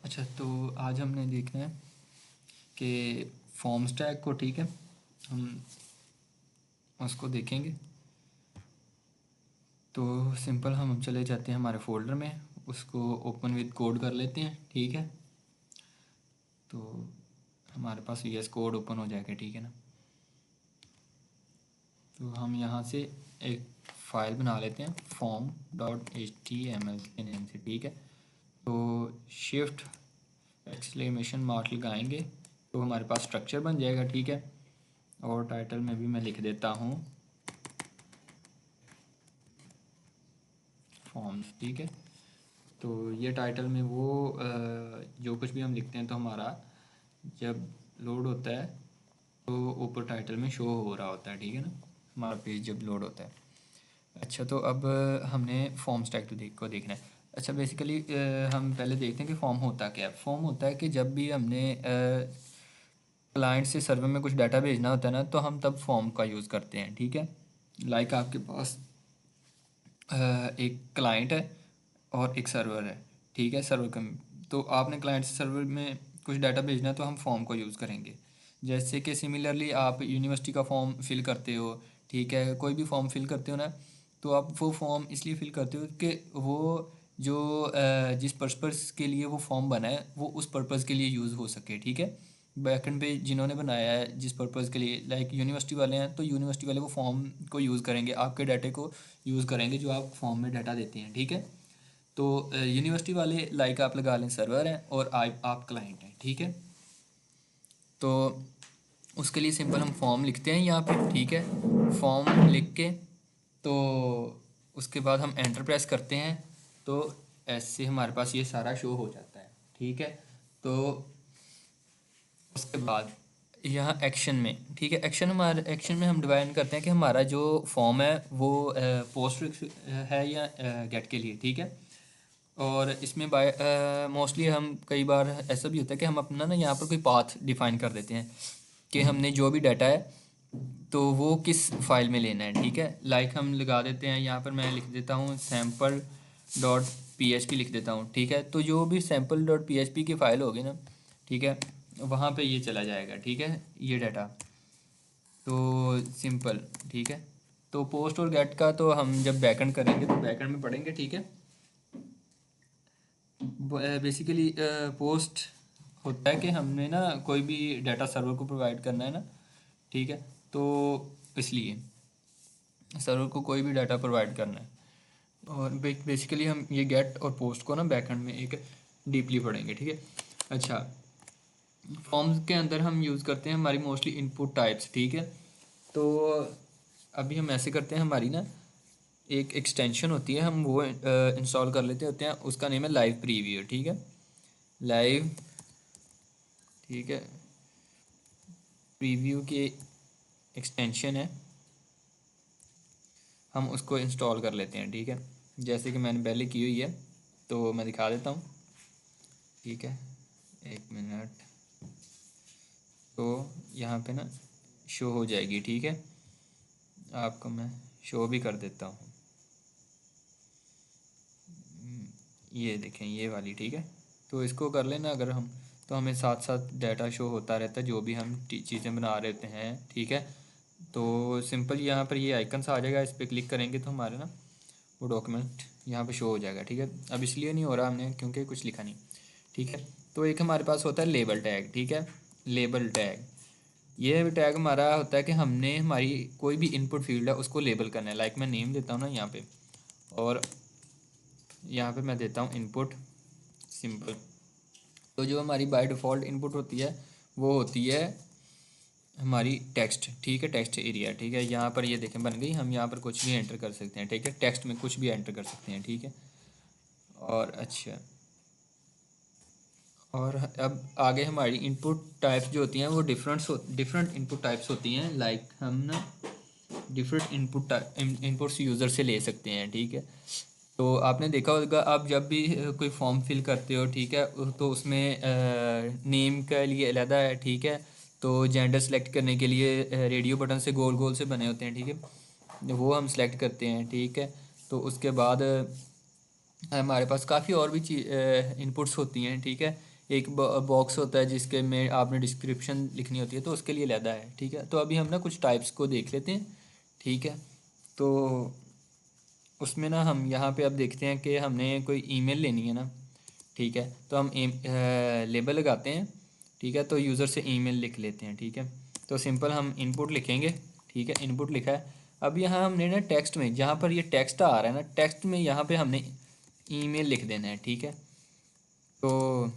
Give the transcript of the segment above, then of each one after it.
अच्छा, तो आज हमने देखना है कि फॉर्म स्टैक को, ठीक है, हम उसको देखेंगे। तो सिंपल हम चले जाते हैं हमारे फोल्डर में, उसको ओपन विद कोड कर लेते हैं, ठीक है। तो हमारे पास VS कोड ओपन हो जाएगा, ठीक है ना। तो हम यहाँ से एक फ़ाइल बना लेते हैं form.html के नेम से, ठीक है। तो शिफ्ट एक्सक्लेमेशन मार्क लगाएंगे तो हमारे पास स्ट्रक्चर बन जाएगा, ठीक है। और टाइटल में भी मैं लिख देता हूँ फॉर्म्स, ठीक है। तो ये टाइटल में वो जो कुछ भी हम लिखते हैं तो हमारा जब लोड होता है तो ऊपर टाइटल में शो हो रहा होता है, ठीक है ना, हमारा पेज जब लोड होता है। अच्छा, तो अब हमने फॉर्म स्टैक को देखना है। अच्छा, बेसिकली हम पहले देखते हैं कि फॉर्म होता क्या है। फॉर्म होता है कि जब भी हमने क्लाइंट से सर्वर में कुछ डाटा भेजना होता है ना, तो हम तब फॉर्म का यूज़ करते हैं, ठीक है। लाइक आपके पास एक क्लाइंट है और एक सर्वर है, ठीक है। सर्वर का तो आपने क्लाइंट से सर्वर में कुछ डाटा भेजना है तो हम फॉर्म को यूज़ करेंगे। जैसे कि सिमिलरली आप यूनिवर्सिटी का फॉर्म फिल करते हो, ठीक है, कोई भी फॉर्म फिल करते हो ना, तो आप वो फॉर्म इसलिए फिल करते हो कि वो जो जिस पर्पज़ के लिए वो फॉर्म बना है वो उस पर्पज़ के लिए यूज़ हो सके, ठीक है। बैकएंड पे जिन्होंने बनाया है जिस पर्पज़ के लिए, लाइक यूनिवर्सिटी वाले हैं तो यूनिवर्सिटी वाले वो फॉर्म को यूज़ करेंगे, आपके डाटे को यूज़ करेंगे जो आप फॉर्म में डाटा देते हैं, ठीक है। तो यूनिवर्सिटी वाले लाइक आप लगा लें सर्वर हैं और आप क्लाइंट हैं, ठीक है। तो उसके लिए सिंपल हम फॉर्म लिखते हैं यहाँ पे, ठीक है। फॉर्म लिख के तो उसके बाद हम एंटर प्रेस करते हैं तो ऐसे हमारे पास ये सारा शो हो जाता है, ठीक है। तो उसके बाद यहाँ एक्शन में, ठीक है, एक्शन में हम डिवाइड करते हैं कि हमारा जो फॉर्म है वो पोस्ट है या गेट के लिए, ठीक है। और इसमें बाय मोस्टली हम कई बार ऐसा भी होता है कि हम अपना ना यहाँ पर कोई पाथ डिफाइन कर देते हैं कि हमने जो भी डाटा है तो वो किस फाइल में लेना है, ठीक है। लाइक हम लगा देते हैं यहाँ पर, मैं लिख देता हूँ sample.php लिख देता हूँ, ठीक है। तो जो भी sample.php की फ़ाइल होगी ना, ठीक है, वहाँ पे ये चला जाएगा, ठीक है, ये डाटा। तो सिंपल, ठीक है। तो पोस्ट और गेट का तो हम जब बैकएंड करेंगे तो बैकएंड में पढ़ेंगे, ठीक है। बेसिकली पोस्ट होता है कि हमने ना कोई भी डाटा सर्वर को प्रोवाइड करना है ना, ठीक है। तो इसलिए सर्वर को कोई भी डाटा प्रोवाइड करना है। और बेसिकली हम ये गेट और पोस्ट को ना बैकएंड में एक डीपली पढ़ेंगे, ठीक है। अच्छा, फॉर्म्स के अंदर हम यूज़ करते हैं हमारी मोस्टली इनपुट टाइप्स, ठीक है। तो अभी हम ऐसे करते हैं, हमारी ना एक एक्सटेंशन होती है, हम वो इंस्टॉल कर लेते होते हैं, उसका नेम है लाइव प्रीव्यू, ठीक है। लाइव, ठीक है, प्रीव्यू की एक्सटेंशन है, हम उसको इंस्टॉल कर लेते हैं, ठीक है। जैसे कि मैंने पहले की हुई है तो मैं दिखा देता हूँ, ठीक है, एक मिनट। तो यहाँ पे ना शो हो जाएगी, ठीक है। आपको मैं शो भी कर देता हूँ, ये देखें ये वाली, ठीक है। तो इसको कर लेना अगर हम, तो हमें साथ साथ डाटा शो होता रहता है जो भी हम चीज़ें बना रहते हैं, ठीक है। तो सिंपल यहाँ पर ये आइकन्स आ जाएगा, इस पर क्लिक करेंगे तो हमारे ना वो डॉक्यूमेंट यहाँ पे शो हो जाएगा, ठीक है। अब इसलिए नहीं हो रहा हमने क्योंकि कुछ लिखा नहीं, ठीक है। तो एक हमारे पास होता है लेबल टैग, ठीक है। लेबल टैग, ये टैग हमारा होता है कि हमने हमारी कोई भी इनपुट फील्ड है उसको लेबल करना है। लाइक मैं नेम देता हूँ ना यहाँ पे, और यहाँ पे मैं देता हूँ इनपुट सिंपल। तो जो हमारी बाय डिफ़ॉल्ट इनपुट होती है वो होती है हमारी टेक्स्ट, ठीक है, टेक्स्ट एरिया, ठीक है। यहाँ पर ये देखें बन गई, हम यहाँ पर कुछ भी एंटर कर सकते हैं, ठीक है, टेक्स्ट में कुछ भी एंटर कर सकते हैं, ठीक है। और अच्छा, और अब आगे हमारी इनपुट टाइप्स जो होती हैं वो डिफरेंट इनपुट टाइप्स होती हैं। लाइक हम ना डिफरेंट इनपुट्स यूज़र से ले सकते हैं, ठीक है। तो आपने देखा होगा आप जब भी कोई फॉर्म फिल करते हो, ठीक है, तो उसमें नेम के लिए अलग है, ठीक है। तो जेंडर सेलेक्ट करने के लिए रेडियो बटन से गोल गोल से बने होते हैं, ठीक है, वो हम सेलेक्ट करते हैं, ठीक है। तो उसके बाद हमारे पास काफ़ी और भी इनपुट्स होती हैं, ठीक है। एक बॉक्स होता है जिसके में आपने डिस्क्रिप्शन लिखनी होती है, तो उसके लिए अलग है, ठीक है। तो अभी हम ना कुछ टाइप्स को देख लेते हैं, ठीक है। तो उसमें ना हम यहाँ पे अब देखते हैं कि हमने कोई ईमेल लेनी है ना, ठीक है। तो हम लेबल लगाते हैं, ठीक है। तो यूज़र से ईमेल लिख लेते हैं, ठीक है। तो सिंपल हम इनपुट लिखेंगे, ठीक है। इनपुट लिखा है। अब यहाँ हमने ना टेक्स्ट में, जहाँ पर ये टेक्स्ट आ रहा है ना, टेक्स्ट में यहाँ पे हमने ईमेल लिख देना है, ठीक है। तो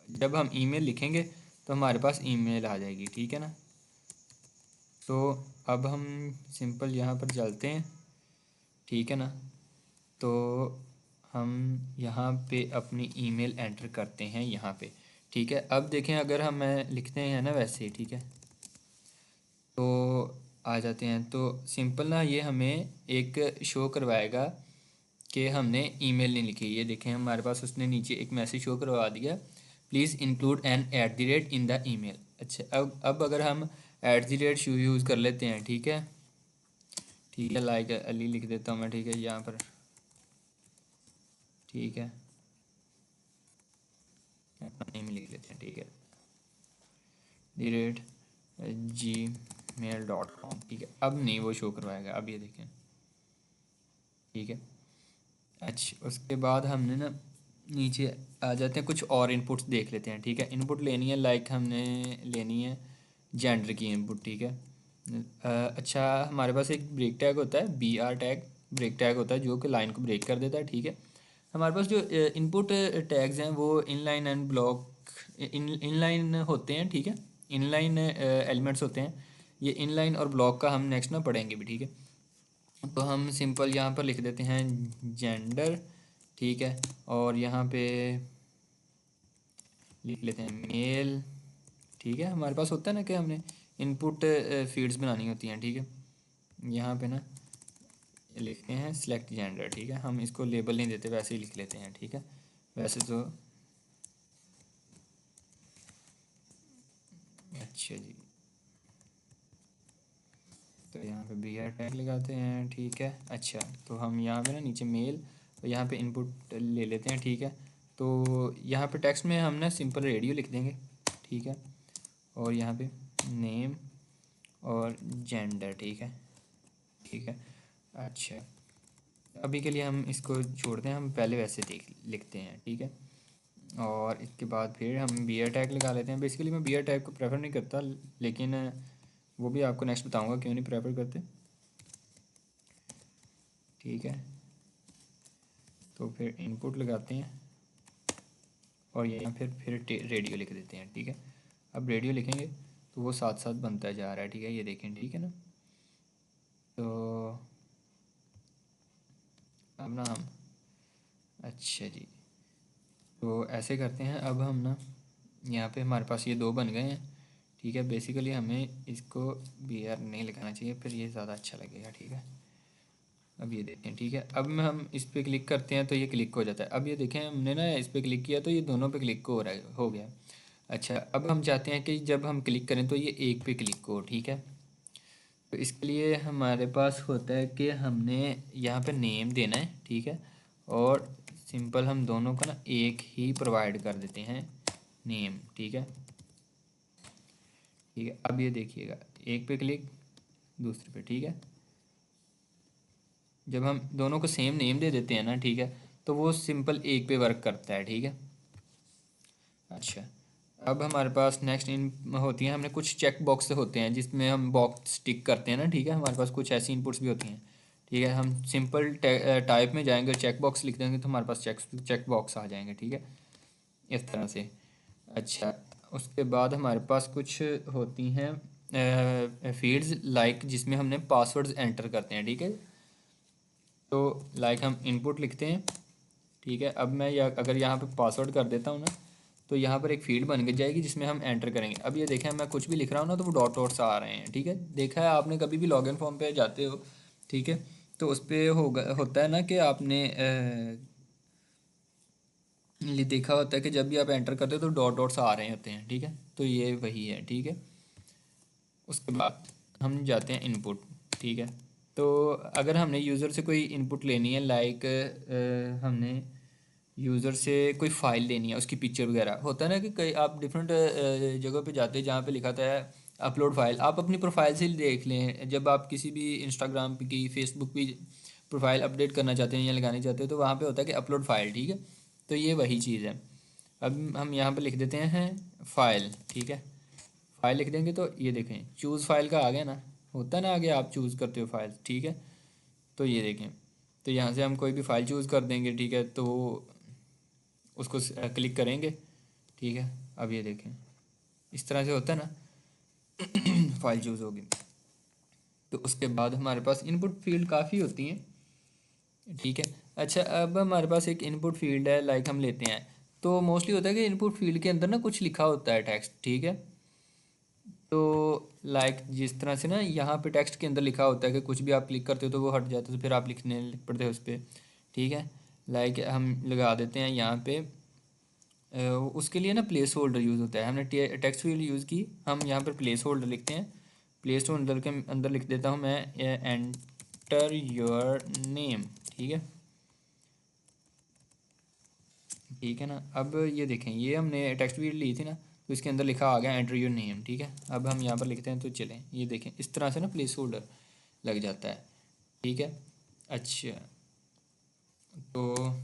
जब हम ईमेल लिखेंगे तो हमारे पास ईमेल आ जाएगी, ठीक है ना। तो अब हम सिंपल यहाँ पर चलते हैं, ठीक है ना। तो हम यहाँ पे अपनी ईमेल एंटर करते हैं यहाँ पे, ठीक है। अब देखें, अगर हम लिखते हैं ना वैसे, ठीक है, तो आ जाते हैं। तो सिंपल ना ये हमें एक शो करवाएगा कि हमने ईमेल नहीं लिखी। ये देखें, हमारे पास उसने नीचे एक मैसेज शो करवा दिया, please include an @ in the email. अच्छा, अब अगर हम @ यूज़ कर लेते हैं, ठीक है, ठीक है। लाइक अली लिख देता हूँ मैं, ठीक है, यहाँ पर, ठीक है, अपना नेम लिख लेते हैं, ठीक है, @gmail.com, ठीक है। अब नहीं वो शो करवाएगा, अब ये देखें, ठीक है। अच्छा, उसके बाद हमने ना नीचे आ जाते हैं, कुछ और इनपुट्स देख लेते हैं, ठीक है। इनपुट लेनी है, लाइक हमने लेनी है जेंडर की इनपुट, ठीक है। अच्छा, हमारे पास एक ब्रेक टैग होता है, BR टैग ब्रेक टैग होता है, जो कि लाइन को ब्रेक कर देता है, ठीक है। हमारे पास जो इनपुट टैग्स हैं वो इनलाइन एंड ब्लॉक इनलाइन होते हैं, ठीक है। इनलाइन एलिमेंट्स होते हैं। ये इनलाइन और ब्लॉक का हम नेक्स्ट में पढ़ेंगे भी, ठीक है। तो हम सिंपल यहाँ पर लिख देते हैं जेंडर, ठीक है। और यहाँ पे लिख लेते हैं मेल, ठीक है। हमारे पास होता है ना कि हमने इनपुट फील्ड्स बनानी होती हैं, ठीक है। यहाँ पे ना लिखते हैं सेलेक्ट जेंडर, ठीक है। हम इसको लेबल नहीं देते, वैसे ही लिख लेते हैं, ठीक है। वैसे तो अच्छा जी, तो यहाँ पे BR टैग लगाते हैं, ठीक है। अच्छा, तो हम यहाँ पे ना नीचे मेल और यहाँ पे इनपुट ले लेते हैं, ठीक है। तो यहाँ पे टेक्स्ट में हम ना सिंपल रेडियो लिख देंगे, ठीक है। और यहाँ पे नेम और जेंडर, ठीक है, ठीक है। अच्छा, अभी के लिए हम इसको छोड़ते हैं, हम पहले वैसे देख लिखते हैं, ठीक है। और इसके बाद फिर हम BR टैग लगा लेते हैं। बेसिकली मैं BR टैग को प्रेफर नहीं करता, लेकिन वो भी आपको नेक्स्ट बताऊंगा क्यों नहीं प्रेफर करते, ठीक है। तो फिर इनपुट लगाते हैं और यहाँ फिर रेडियो लिख देते हैं, ठीक है। अब रेडियो लिखेंगे तो वो साथ साथ बनता जा रहा है, ठीक है, ये देखें, ठीक है ना। तो अब ना हम, अच्छा जी, तो ऐसे करते हैं। अब हम ना यहाँ पे हमारे पास ये दो बन गए हैं, ठीक है। बेसिकली हमें इसको BR नहीं लगाना चाहिए, फिर ये ज़्यादा अच्छा लगेगा, ठीक है। अब ये देखें, ठीक है। अब में हम इस पर क्लिक करते हैं तो ये क्लिक हो जाता है। अब ये देखें, हमने ना इस पर क्लिक किया तो ये दोनों पे क्लिक हो रहा है, हो गया। अच्छा, अब हम चाहते हैं कि जब हम क्लिक करें तो ये एक पे क्लिक हो, ठीक है। तो इसके लिए हमारे पास होता है कि हमने यहाँ पे नेम देना है, ठीक है। और सिंपल हम दोनों का ना एक ही प्रोवाइड कर देते हैं नेम, ठीक है, ठीक है। अब ये देखिएगा, एक पे क्लिक, दूसरे पे, ठीक है। जब हम दोनों को सेम नेम दे देते हैं ना, ठीक है, तो वो सिंपल एक पे वर्क करता है, ठीक है। अच्छा, अब हमारे पास नेक्स्ट इन होती हैं, हमने कुछ चेक बॉक्स होते हैं जिसमें हम बॉक्स टिक करते हैं ना, ठीक है। हमारे पास कुछ ऐसी इनपुट्स भी होती हैं, ठीक है। हम सिंपल टाइप में जाएंगे, चेक बॉक्स लिख देंगे तो हमारे पास चेक बॉक्स आ जाएंगे, ठीक है, इस तरह से। अच्छा, उसके बाद हमारे पास कुछ होती हैं फील्ड्स, लाइक जिसमें हमने पासवर्ड्स एंटर करते हैं, ठीक है। तो लाइक हम इनपुट लिखते हैं, ठीक है। अब मैं अगर यहाँ पे पासवर्ड कर देता हूँ ना, तो यहाँ पर एक फील्ड बन के जाएगी जिसमें हम एंटर करेंगे। अब ये देखें, मैं कुछ भी लिख रहा हूँ ना तो वो डॉट डॉट्स आ रहे हैं, ठीक है। देखा है आपने, कभी भी लॉगिन फॉर्म पे जाते हो, ठीक है, तो उस पर होता है ना कि आपने ये देखा होता है कि जब भी आप एंटर करते हो तो डॉट डॉट्स आ रहे होते हैं, ठीक है। तो ये वही है, ठीक है। उसके बाद हम जाते हैं इनपुट, ठीक है। तो अगर हमने यूज़र से कोई इनपुट लेनी है, लाइक हमने यूज़र से कोई फ़ाइल लेनी है, उसकी पिक्चर वगैरह होता है ना कि कई आप डिफरेंट जगह पे जाते हैं जहाँ पे लिखा था अपलोड फाइल, आप अपनी प्रोफाइल से ही देख लें। जब आप किसी भी इंस्टाग्राम की, फेसबुक की प्रोफाइल अपडेट करना चाहते हैं या लगानी चाहते हो तो वहाँ पे होता है कि अपलोड फाइल, ठीक है। तो ये वही चीज़ है। अब हम यहाँ पे लिख देते हैं फ़ाइल, ठीक है। फ़ाइल लिख देंगे तो ये देखें चूज़ फाइल का आ गया ना, होता है ना आगे आप चूज़ करते हो फाइल, ठीक है। तो ये देखें, तो यहाँ से हम कोई भी फ़ाइल चूज़ कर देंगे, ठीक है। तो उसको क्लिक करेंगे, ठीक है। अब ये देखें इस तरह से होता है ना फाइल चूज़ होगी। तो उसके बाद हमारे पास इनपुट फील्ड काफ़ी होती हैं, ठीक है। अच्छा, अब हमारे पास एक इनपुट फील्ड है, लाइक हम लेते हैं तो मोस्टली होता है कि इनपुट फील्ड के अंदर ना कुछ लिखा होता है टेक्स्ट, ठीक है। तो लाइक जिस तरह से ना यहाँ पे टेक्स्ट के अंदर लिखा होता है कि कुछ भी आप क्लिक करते हो तो वो हट जाता है, तो फिर आप लिखने लिख पड़ते हो उस पर, ठीक है। लाइक हम लगा देते हैं यहाँ पे उसके लिए ना प्लेस होल्डर यूज़ होता है। हमने टेक्स्ट फील्ड यूज़ की, हम यहाँ पर प्लेस होल्डर लिखते हैं। प्लेस होल्डर के अंदर लिख देता हूँ मैं एंटर योर नेम, ठीक है। ठीक है ना। अब ये देखें ये हमने टेक्स्ट फील्ड ली थी ना, तो इसके अंदर लिखा आ गया एंटर योर नेम, ठीक है। अब हम यहाँ पर लिखते हैं तो चलें, ये देखें इस तरह से ना प्लेस होल्डर लग जाता है, ठीक है। अच्छा, तो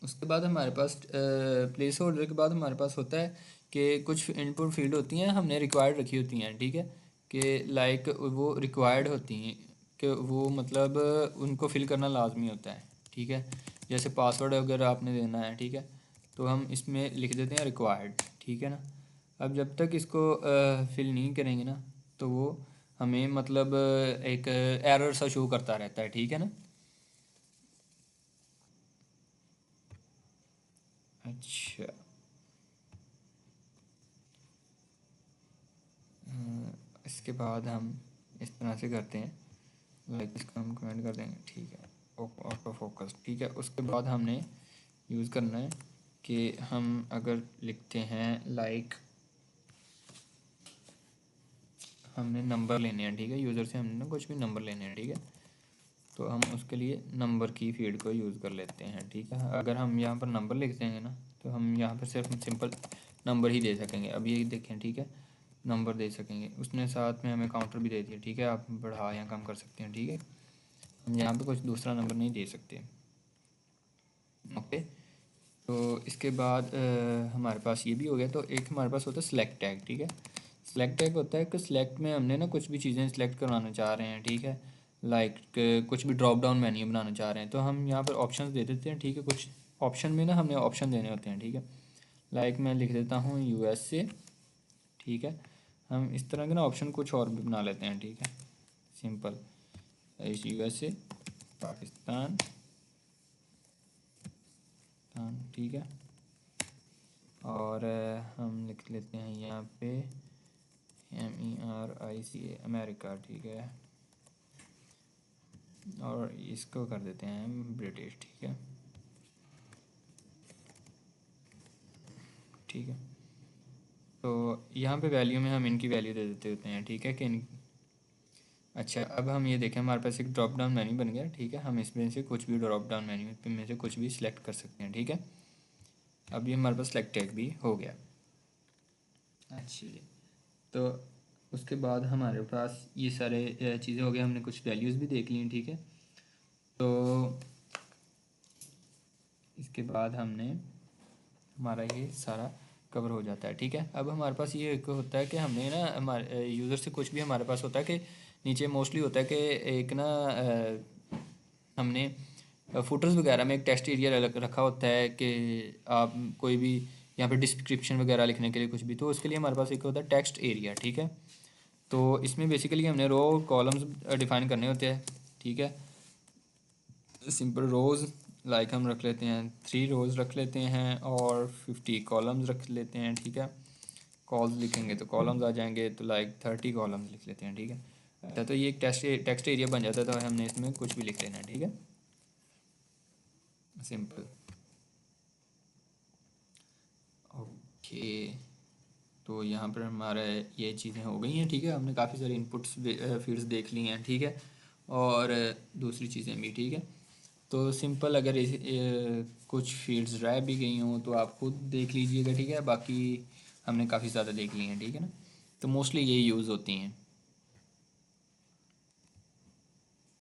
उसके बाद हमारे पास प्लेस होल्डर के बाद हमारे पास होता है कि कुछ इनपुट फील्ड होती हैं हमने रिक्वायर्ड रखी होती हैं, ठीक है। कि लाइक वो रिक्वायर्ड होती हैं कि वो मतलब उनको फिल करना लाजमी होता है, ठीक है। जैसे पासवर्ड अगर आपने देना है, ठीक है, तो हम इसमें लिख देते हैं रिक्वायर्ड, ठीक है ना। अब जब तक इसको फिल नहीं करेंगे ना तो वो हमें मतलब एक एरर सा शो करता रहता है, ठीक है ना। अच्छा, इसके बाद हम इस तरह से करते हैं, लाइक इसका हम कमेंट कर देंगे, ठीक है। ऑटो फोकस, ठीक है। उसके बाद हमने यूज़ करना है कि हम अगर लिखते हैं लाइक हमने नंबर लेने हैं, ठीक है। यूज़र से हमने ना कुछ भी नंबर लेने हैं, ठीक है। तो हम उसके लिए नंबर की फील्ड को यूज़ कर लेते हैं, ठीक है। अगर हम यहाँ पर नंबर लिख देंगे ना तो हम यहाँ पर सिर्फ सिंपल नंबर ही दे सकेंगे। अब ये देखें, ठीक है, नंबर दे सकेंगे। उसने साथ में हमें काउंटर भी दे दिया, ठीक है। आप बढ़ा या कम कर सकते हैं, ठीक है। हम यहाँ पे कुछ दूसरा नंबर नहीं दे सकते, ओके। तो इसके बाद हमारे पास ये भी हो गया। तो एक हमारे पास होता है सेलेक्ट टैग, ठीक है। सेलेक्ट टैग होता है कि सेलेक्ट में हमने ना कुछ भी चीज़ें सेलेक्ट करवाना चाह रहे हैं, ठीक है। लाइक कुछ भी ड्रॉप डाउन मेन्यू बनाना चाह रहे हैं तो हम यहाँ पर ऑप्शंस दे देते हैं, ठीक है। कुछ ऑप्शन में ना हमने ऑप्शन देने होते हैं, ठीक है। लाइक मैं लिख देता हूँ USA, ठीक है। हम इस तरह के ना ऑप्शन कुछ और भी बना लेते हैं, ठीक है। सिंपल USA पाकिस्तान, ठीक है। और हम लिख लेते हैं यहाँ पे MERICA अमेरिका, ठीक है। और इसको कर देते हैं ब्रिटिश, ठीक है, ठीक है। तो यहाँ पे वैल्यू में हम इनकी वैल्यू दे देते होते हैं, ठीक है कि इन। अच्छा, अब हम ये देखें हमारे पास एक ड्रॉप डाउन मेन्यू बन गया, ठीक है। हम इसमें से कुछ भी ड्रॉप डाउन मेन्यू में से कुछ भी सिलेक्ट कर सकते हैं, ठीक है। अब ये हमारे पास सेलेक्ट टैग भी हो गया। अच्छा जी, तो उसके बाद हमारे पास ये सारे चीज़ें हो गई, हमने कुछ वैल्यूज़ भी देख ली हैं, ठीक है। तो इसके बाद हमने हमारा ये सारा कवर हो जाता है, ठीक है। अब हमारे पास ये एक होता है कि हमने ना हमारे यूज़र से कुछ भी हमारे पास होता है कि नीचे मोस्टली होता है कि एक ना हमने फुटर्स वगैरह में एक टेक्स्ट एरिया रखा होता है कि आप कोई भी यहाँ पे डिस्क्रिप्शन वगैरह लिखने के लिए कुछ भी, तो उसके लिए हमारे पास एक होता है टेक्स्ट एरिया, ठीक है। तो इसमें बेसिकली हमने रो कॉलम्स डिफाइन करने होते हैं, ठीक है। सिंपल रोज़ लाइक हम रख लेते हैं 3 रोज़ रख लेते हैं और 50 कॉलम्स रख लेते हैं, ठीक है। कॉल्स लिखेंगे तो कॉलम्स आ जाएंगे, तो लाइक 30 कॉलम्स लिख लेते हैं, ठीक है। अच्छा, तो ये एक टेक्स्ट एरिया बन जाता है, तो हमने इसमें कुछ भी लिख लेना है, ठीक है, सिंपल, ओके। तो यहाँ पर हमारा ये चीज़ें हो गई हैं, ठीक है। हमने काफ़ी सारी इनपुट्स फील्ड्स देख ली हैं, ठीक है। और दूसरी चीज़ें भी, ठीक है। तो सिंपल अगर कुछ फील्ड्स रह भी गई हों तो आप खुद देख लीजिएगा, ठीक है। बाकी हमने काफ़ी ज़्यादा देख ली हैं, ठीक है ना। तो मोस्टली यही यूज़ होती हैं।